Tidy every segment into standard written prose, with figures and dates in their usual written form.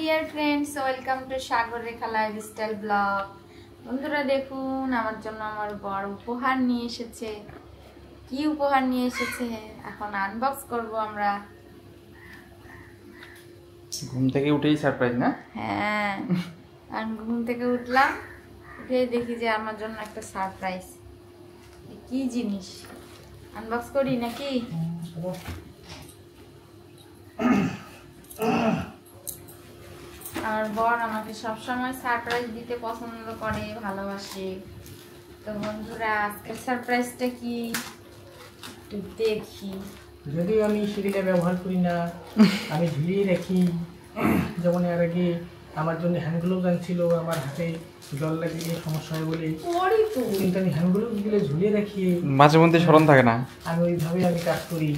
Dear friends, welcome to Sagar Rekha lifestyle blog. বন্ধুরা দেখুন, আমার জন্য আমার বড় উপহার নিয়ে এসেছে। কি উপহার নিয়ে এসেছে এখন আনবক্স করব আমরা। ঘুম থেকে উঠেই সারপ্রাইজ না? হ্যাঁ, আমি ঘুম থেকে উঠলাম, উঠে দেখি যে আমার জন্য একটা সারপ্রাইজ। কি জিনিস আনবক্স করি নাকি? আমার বর আমাকে সবসময় সারপ্রাইজ দিতে পছন্দ করে, ভালোবাসে। তো বন্ধুরা, আজকের সারপ্রাইজটা কি একটু দেখি। যদিও আমি সেগুলো ব্যবহার করি না, আমি ঝুলিয়ে রাখি। যেমন এর আগে আমার জন্য হ্যান্ড গ্লোভস আনছিল, আমার হাতে জল লাগিয়ে সমস্যা হয় বলে, কিন্তু আমি হ্যান্ড গ্লোভসগুলো ঝুলিয়ে রাখি। মাঝে মধ্যে স্মরণ থাকে না, আমি ওইভাবে আমি কাজ করি।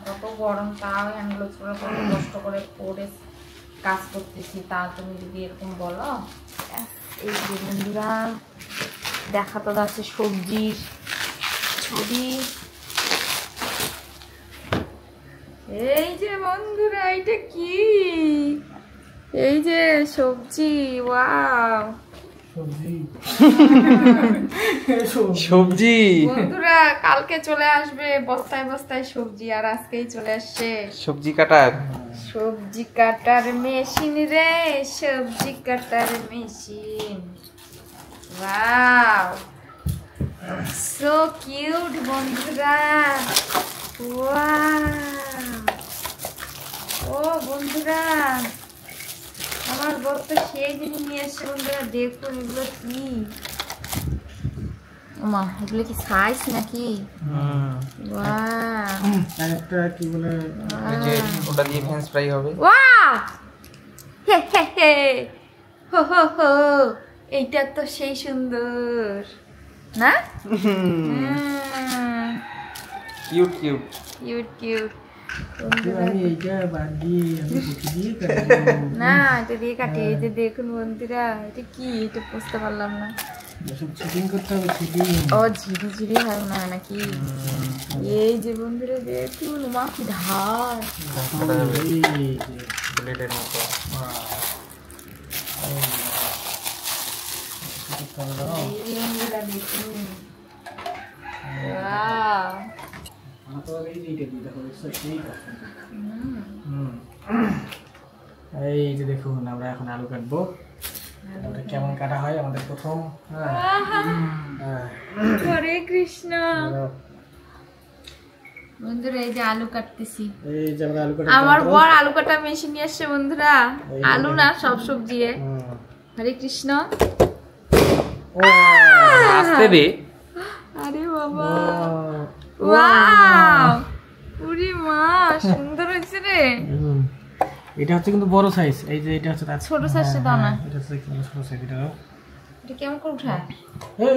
কত গরম, তাও হ্যান্ডগ্লোভস পরে কত কষ্ট করে পরে কাজ করতেছি, তা তুমি যদি এরকম বলো। এই যে বন্ধুরা, দেখা তো যাচ্ছে সবজির ছবি। এই যে বন্ধুরা, এটা কি? এই যে সবজি, ওয়াও, সবজি বন্ধুরা কালকে চলে আসবে বস্তায় বস্তায় সবজি, আর আজকেই চলে আসছে সবজি কাটার মেশিন রে, সবজি কাটার মেশিন। ওয়াও, সো কিউট বন্ধুরা। ওয়াও, ও বন্ধুরা, আমার বর তো সেই জিনিস নিয়ে এসছে বন্ধুরা। দেখুন এগুলো কি, ওমা, এগুলো কি সাইজ নাকি? ওয়াও, একটা কি বলে, এই যে ওটা দিয়ে ফ্রেঞ্চ ফ্রাই হবে। ওয়াও, হে হে হে, হো হো হো, এইটা তো সেই সুন্দর না? Cute cute cute cute. আমি এইটা বাদ দিয়ে আমি কুচি দিয়ে না, এটা দিয়ে কাটি। এই যে দেখুন বন্ধুরা, এটা কি, এটা বুঝতে পারলাম না। সব চিটিং করতে হবে, চিটিং। ও ঝিরি ঝিরি হয় না নাকি? এই যে বন্ধুরা দেখুন, মা কি ধার। ব্লেডের মতো। এই যে দেখুন, আমরা এখন আলু কাটবো। কেমন কাটা হয় আমাদের প্রথম। হরে কৃষ্ণ। বন্ধুরা এই যে আলু কাটতেছি। এই যে আমরা আলু কাটা, আমার বর আলু কাটা মেশিন নিয়ে আসছে বন্ধুরা। আলু না, সব সবজি। হরে কৃষ্ণ। আস্তে দে। আরে বাবা, ওয়াও, পুরি মা, সুন্দর হয়েছে রে। এটা হচ্ছে কিন্তু বড় সাইজ। এই যে এটা হচ্ছে ছোট সাইজটা দাও না। এটা হচ্ছে ছোট সাইজ। এটা কেমন করে উঠায়? এই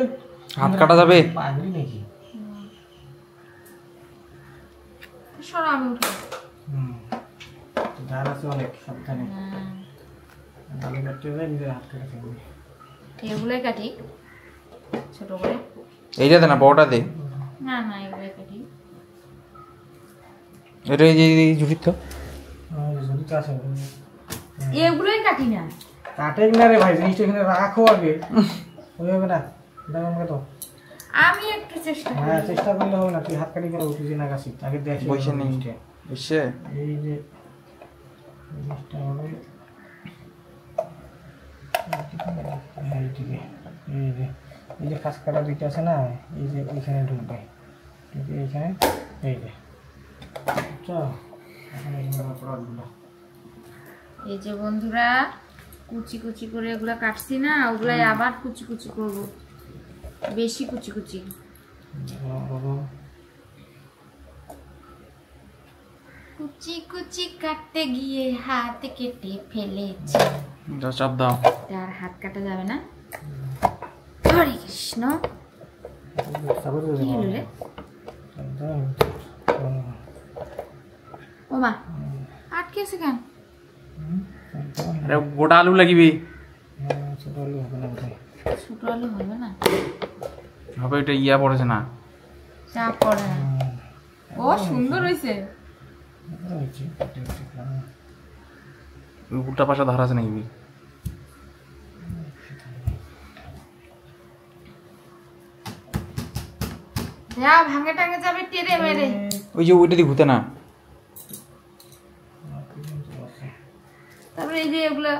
হাত কাটা যাবে? পাগলি নাকি? সরা, আমি উঠাই। ধার আছে অনেক, সাবধানে। আলু কাটতে যায়, নিজের হাত কেটে ফেলবে। এগুলোই কাটি ছোট করে। এইটা দে না, বড়টা দে। না না, এগুলোই কাটি। এটা এই যে ঝুড়ির তো যদি তো আছে, এগুলোই কাটি না। কাটে না রে ভাই, জিনিসটা এখানে রাখো আগে। হবে না, দাম আমাকে তো। আমি একটু চেষ্টা করি। হ্যাঁ, চেষ্টা করলে হবে না, তুই হাত কাটি করে উঠে না গাছি আগে দেখ। বসে নেই, বুঝছে? এই যে জিনিসটা হবে, এই যে খাস কাটা দুইটা আছে না, এই যে এইখানে ঢুকবে, এইখানে। এই যে এই যে বন্ধুরা, কুচি কুচি করে এগুলা কাটছি না, ওগুলাই আবার কুচি কুচি করবো, বেশি কুচি কুচি। কুচি কুচি কাটতে গিয়ে হাত কেটে ফেলেছি। চাপ দাও, আর হাত কাটা যাবে না। হরে কৃষ্ণ। কি হলো রে? ওমা, আটকেছে কেন? আরে গোটা আলু লাগিবি। ছোট আলু হবে না, ছোট আলু হবে না, হবে। এটা ইয়া পড়েছে না, চাপ পড়ে না। ও সুন্দর হয়েছে। উল্টা পাশে ধার আছে নাকি? ভাঙে টাঙে যাবে টেরে মেরে। ওই যে ওইটা দিয়ে ঘুরতে না। তারপরে এই যে এগুলা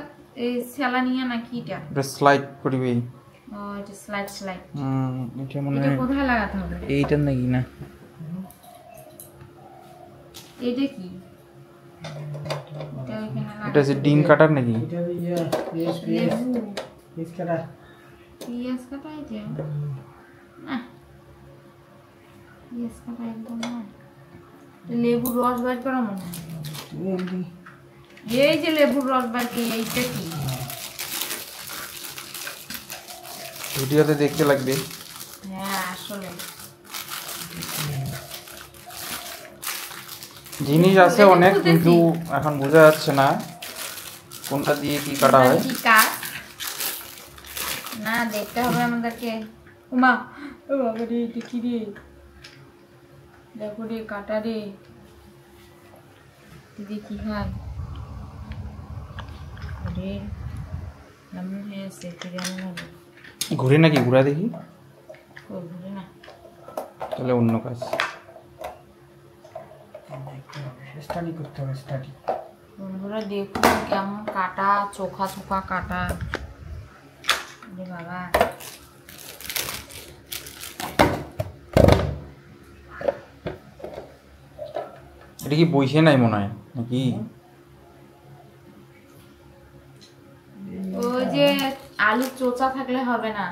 এই সেলা নিয়ে নাকি এটা স্লাইড করবি। ও এটা স্লাইড স্লাইড। এটা মনে এটা হয় কোথায় লাগাতে হবে? এইটার নাকি না? এটা কি? এটা যে ডিম কাটার নাকি? এটা পিস কাটা। পিয়াজ কাটা এটা? না পিয়াজ কাটা একদম না। লেবুর রস বাইর করা মনে হয়। এই যে লেবুর রস বাইর কি এইটা কি? ভিডিওতে দেখতে লাগবে। হ্যাঁ আসলে জিনিস আছে অনেক, কিন্তু এখন বোঝা যাচ্ছে না কোনটা দিয়ে কি কাটা হয়। কি কাট না দেখতে হবে আমাদেরকে। উমা ও বাবা রে এটা কি রে? দেখো রে কাটা রে। দিদি কি হয়? রে এমন হয়েছে কেমন হবে? ঘুরে নাকি? ঘুরা দেখি। ও ঘুরে না, তাহলে অন্য কাজ। স্টাডি করতে হবে, স্টাডি। বন্ধুরা দেখুন কেমন কাটা, চোখা চোখা কাটা রে বাবা। এটা কি বইছে নাই মনে হয় নাকি? ওই যে আলুর চোচা থাকলে হবে না,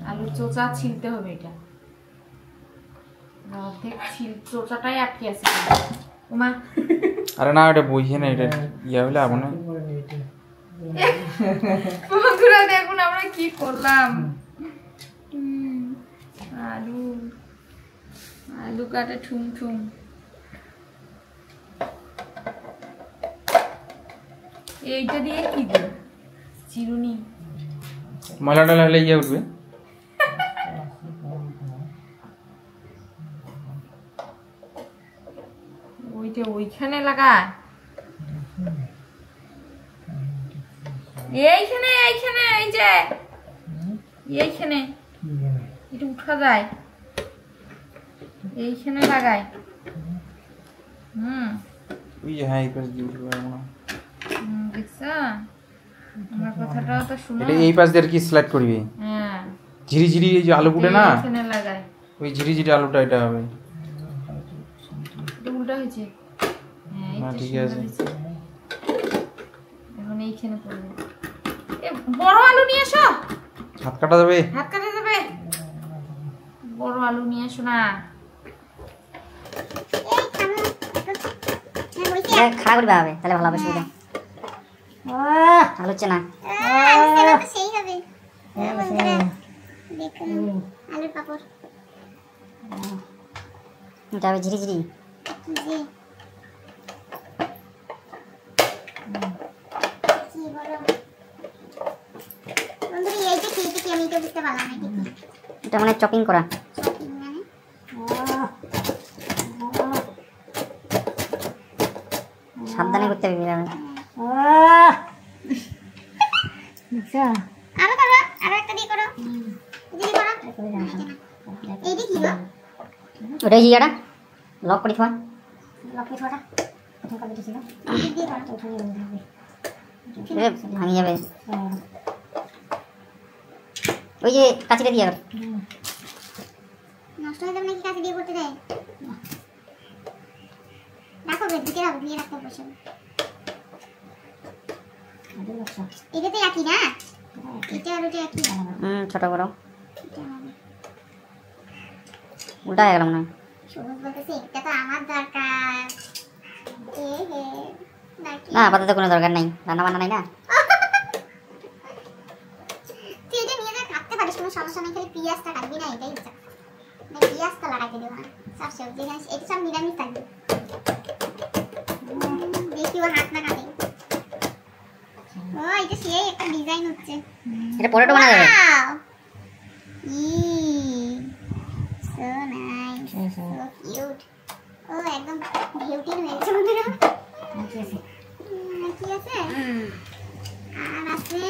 আলুর চোচা ছিলতে হবে। এটা অর্ধেক চোচাটাই আটকে আছে। ওমা আরে না, এটা বইছে না, এটা ইয়া হলে আবার না। বন্ধুরা দেখুন আমরা কি করলাম। আলু আলু কাটা ঠুম ঠুম। এইটা দিয়ে কি দেব? চিরুনি। ময়লা টয়লা হলে ইয়ে উঠবে। ওইটা ওইখানে লাগায়, এইখানে এইখানে এই যে এইখানে এটা উঠা যায়, এইখানে লাগায়। ওই যে হ্যাঁ, এই পাশ দিয়ে উঠবে না। দেখছো আমার কথাটাও তো শুনো। এটা এই পাশ দিয়ে আর কি স্লাইড করবি। হ্যাঁ ঝিরি ঝিরি এই যে আলু ফুটে না, এখানে লাগায়। ওই ঝিরি ঝিরি আলুটা এটা হবে। এটা উল্টা হয়েছে। হ্যাঁ না, এটা ঠিক সুন্দর আছে। হয়েছে। এখন এইখানে পড়বে। এ বড় আলু নিয়ে এসো। হাত কাটা যাবে। হাত কাটা যাবে। বড় আলু নিয়ে এসো না। খাড়া করবে হবে, তাহলে ভালো হবে। সুবিধা ভালো হচ্ছে না। সেই হবে দেখুন আলুর পাপড়। এটা হবে ঝিরি ঝিরি। জি কি বলো বন্ধুরা, এইটা খেয়েছে কি আমি তো বুঝতে পারলাম না। এটা মানে চপিং করা। মানে সাবধানে করতে হবে। আরো করো, আরো একটা দিয়ে করো, দিদি করো। এইটা কি গো? ওটাই জিগাটা লক করে থোয়া। লক্ষ্মী ছোটা দিয়ে করো। ভাঙি যাবে। ওই যে কাছিটা দিয়ে নষ্ট হয়ে যাবে নাকি কাছে দিয়ে করতে দেয়? রাখো গে, দিতে রাখো, দিয়ে রাখতে বসে। এটাতে একই না? এটা আর ওটা একই। ছোট বড় এটা হবে। উল্টা হয়ে গেল মনে হয়। সবুজ বলতেছে এটা তো আমার দরকার। এ হে নাকি? না, আপাতত কোনো দরকার নাই, রান্না বান্না নাই না। তুই এটা নিয়ে যা কাটতে পারিস, কোনো সমস্যা নেই, খালি পেঁয়াজটা কাটবি না, এটাই হচ্ছে। না পেঁয়াজটা লাগাইতে দেবো না, সব সবজি এখানে এটা সব নিরামিষ থাকবে। দেখি ও হাত না কাটে। ও এটা সেই একটা ডিজাইন হচ্ছে। এটা পটেটো বানা যাবে। So nice, so cute. ও একদম বিউটি হয়েছে বন্ধুরা। কি আছে আর আছে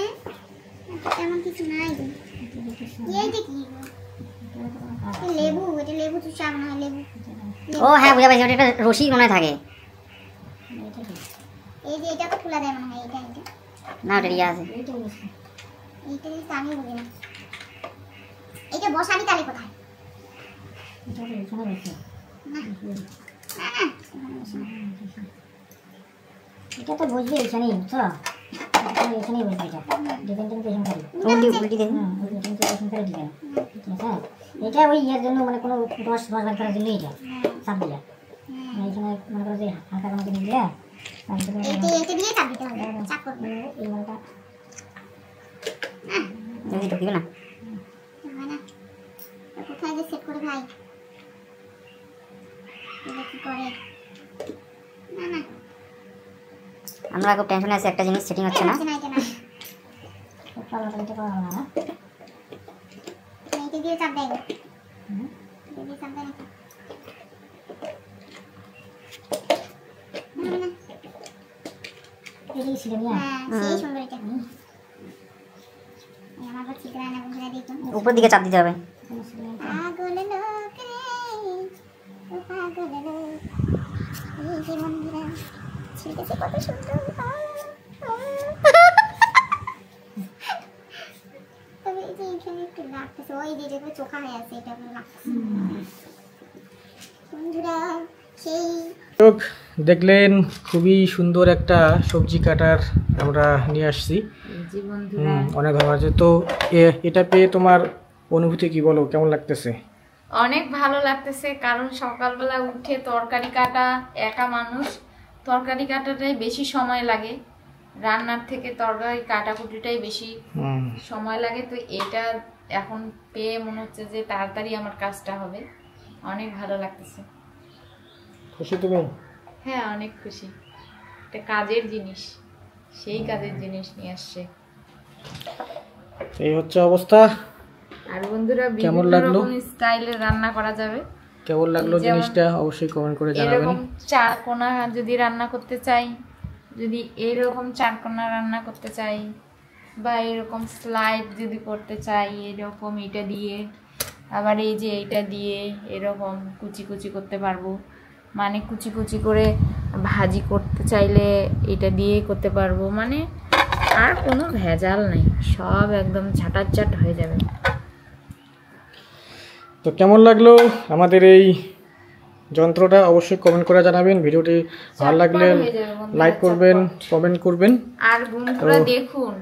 তেমন কিছু নাই। এইটা কি লেবু, এটা লেবু চুষা মনে হয়। লেবু ও হ্যাঁ বুঝা পাইছি, ওটা একটা রশি মনে হয় থাকে। এই যে এটা তো খোলা দেয় মনে হয়। এটা এটা না ওটা ইয়ে আছে। এইটা তো আমি বুঝি না। এইটা বসাবি তাহলে কোথায়? না এটা তো বুঝবে এখানেই, বুঝছো? এখানেই বুঝবে এটা। ডিজাইন কিন্তু এখানে করি। উল্টি উল্টি দেন। ওই কিন্তু এখানে করে দিবেন। ঠিক আছে? এটা ওই ইয়ার জন্য মানে কোনো রস বার করার জন্য এটা চাপ দিলা। এইখানে মনে করো যে হালকা কোনো জিনিস দিয়ে এইটা দিয়ে চাপ দিতে হবে। চাপ করবে এই মালটা এই ঢুকিবে না। হয় না। কোথায় যে সেট করে ভাই? এটা কি করে? না না আমরা খুব টেনশনে আছি, একটা জিনিস সেটিং হচ্ছে না। এটা না, এটা না। এটা করা হবে না। এইটা দিয়ে চাপ দেয়। এটা দিয়ে চাপ দেয় নাকি? না না এই ছিল নিয়া হ্যাঁ সেই সুন্দর এটা। এই আমার কাছে চিত্রা না বুঝা দিত। উপর দিকে চাপ দিতে হবে। পাগল লোক রে ও পাগল লোক এই যে বন্ধুরা ছিলতেছে কত সুন্দর। তবে এই যে এখানে একটু লাগতেছে, ওই যে যেগুলো চোখা হয়ে আছে এটা লাগতেছে বন্ধুরা। সেই দেখলেন খুবই সুন্দর একটা সবজি কাটার আমরা নিয়ে আসছি। জি বন্ধুরা, অনেক ভালো আছে। তো এটা পেয়ে তোমার অনুভূতি কি, বলো কেমন লাগতেছে? অনেক ভালো লাগতেছে, কারণ সকালবেলা উঠে তরকারি কাটা, একা মানুষ তরকারি কাটাটাই বেশি সময় লাগে, রান্নার থেকে তরকারি কাটাকুটিটাই বেশি সময় লাগে। তো এটা এখন পেয়ে মনে হচ্ছে যে তাড়াতাড়ি আমার কাজটা হবে। অনেক ভালো লাগতেছে। খুশি তুমি? হ্যাঁ অনেক খুশি। এটা কাজের জিনিস, সেই কাজের জিনিস নিয়ে আসছে। এই হচ্ছে অবস্থা। আর বন্ধুরা কেমন বিভিন্ন লাগলো? রকম স্টাইলে রান্না করা যাবে। কেমন লাগলো যেমন জিনিসটা অবশ্যই কমেন্ট করে জানাবেন। এরকম চারকোনা যদি রান্না করতে চাই, যদি এরকম চারকোনা রান্না করতে চাই, বা এরকম স্লাইড যদি করতে চাই এরকম এটা দিয়ে, আবার এই যে এইটা দিয়ে এরকম কুচি কুচি করতে পারবো। মানে কুচি কুচি করে ভাজি করতে চাইলে এটা দিয়ে করতে পারবো। মানে আর কোনো ভেজাল নেই, সব একদম ঝাঁটাচ্চাট হয়ে যাবে। তো কেমন লাগলো আমাদের এই যন্ত্রটা অবশ্যই কমেন্ট করে জানাবেন। ভিডিওটি ভালো লাগলে লাইক করবেন, কমেন্ট করবেন। আর বন্ধুরা দেখুন,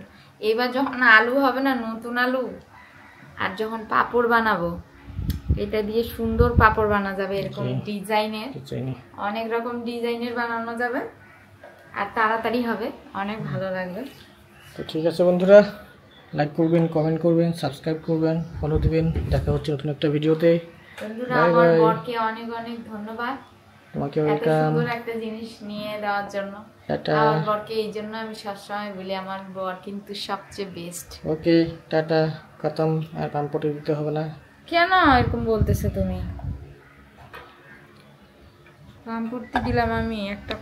এবার যখন আলু হবে না, নতুন আলু, আর যখন পাঁপড় বানাবো, এটা দিয়ে সুন্দর পাঁপড় বানানো যাবে। এরকম ডিজাইনের, অনেক রকম ডিজাইনের বানানো যাবে, আর তাড়াতাড়ি হবে, অনেক ভালো লাগবে। তো ঠিক আছে বন্ধুরা, লাইক করবেন, কমেন্ট করবেন, সাবস্ক্রাইব করবেন, ফলো দিবেন। দেখা হচ্ছে নতুন একটা ভিডিওতে। বন্ধুরা আমার বরকে অনেক অনেক ধন্যবাদ তোমাকে এত ওয়েলকাম। সুন্দর একটা জিনিস নিয়ে দেওয়ার জন্য। টাটা। আমার বরকে এই জন্য আমি সবসময় বলি আমার বর কিন্তু সবচেয়ে বেস্ট। ওকে টাটা, খতম। আর পাম্পটি দিতে হবে না। কেন এরকম বলতেছে তুমি? পাম্পড় দিলাম আমি একটা।